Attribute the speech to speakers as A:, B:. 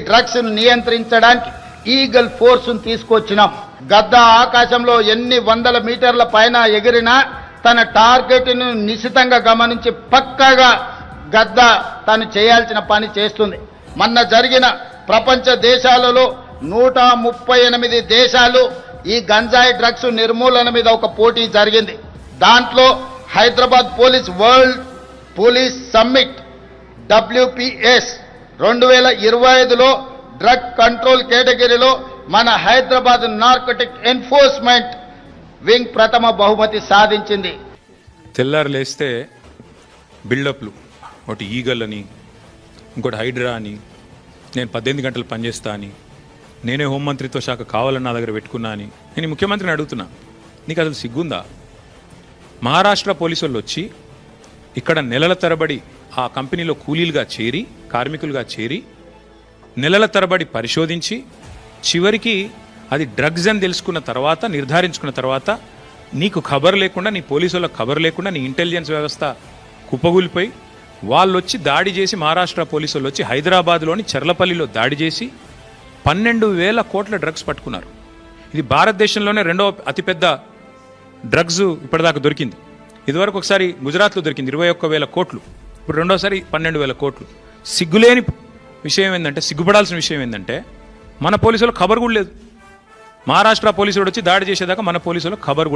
A: Drugs ను నియంత్రించడానికి eagle force ను తీసుకొచ్చినాం. గద్ద ఆకాశంలో ఎన్ని వందల మీటర్ల పైన ఎగిరినా తన టార్గెట్ ను నిశితంగా గమనించి పక్కాగా గద్ద తను చేయాల్సిన పని చేస్తుంది. మొన్న జరిగిన ప్రపంచ దేశాలలో 138 దేశాలు ఈ గంజాయి డ్రగ్స్ నిర్మూలన మీద ఒక పోటీ జరిగింది. దాంట్లో Hyderabad police world police summit WPS 2025లో డ్రగ్ కంట్రోల్ కేటగిరీలో మన హైదరాబాద్ నార్కోటిక్ ఎన్ఫోర్స్మెంట్ వింగ్ ప్రథమ బహుమతి సాధించింది.
B: తెల్లారు లేస్తే బిల్డప్లు, ఒకటి ఈగల్ అని, ఇంకోటి హైడ్రా అని, నేను 18 గంటలు పనిచేస్తా అని, నేనే హోంమంత్రిత్వ శాఖ కావాలని నా దగ్గర పెట్టుకున్నా అని. నేను ముఖ్యమంత్రిని అడుగుతున్నా, నీకు అసలు సిగ్గుందా? మహారాష్ట్ర పోలీసు వాళ్ళు వచ్చి ఇక్కడ నెలల తరబడి ఆ కంపెనీలో కూలీలుగా చేరి, కార్మికులుగా చేరి, నెలల తరబడి పరిశోధించి చివరికి అది డ్రగ్స్ అని తెలుసుకున్న తర్వాత, నిర్ధారించుకున్న తర్వాత నీకు ఖబర్ లేకుండా, నీ పోలీసులకు ఖబర్ లేకుండా నీ ఇంటెలిజెన్స్ వ్యవస్థ కుప్పగూలిపోయి వాళ్ళు వచ్చి దాడి చేసి, మహారాష్ట్ర పోలీసులు వచ్చి హైదరాబాద్లోని చర్లపల్లిలో దాడి చేసి 12,000 కోట్ల డ్రగ్స్ పట్టుకున్నారు. ఇది భారతదేశంలోనే రెండవ అతిపెద్ద డ్రగ్స్ ఇప్పటిదాకా దొరికింది. ఇదివరకు ఒకసారి గుజరాత్లో దొరికింది 21,000 కోట్లు, ఇప్పుడు రెండోసారి 12,000 కోట్లు. సిగ్గులేని విషయం ఏంటంటే, సిగ్గుపడాల్సిన విషయం ఏంటంటే, మన పోలీసులకు ఖబర్ కూడా లేదు. మహారాష్ట్ర పోలీసులు వచ్చి దాడి చేసేదాకా మన పోలీసులకు ఖబర్ కూడా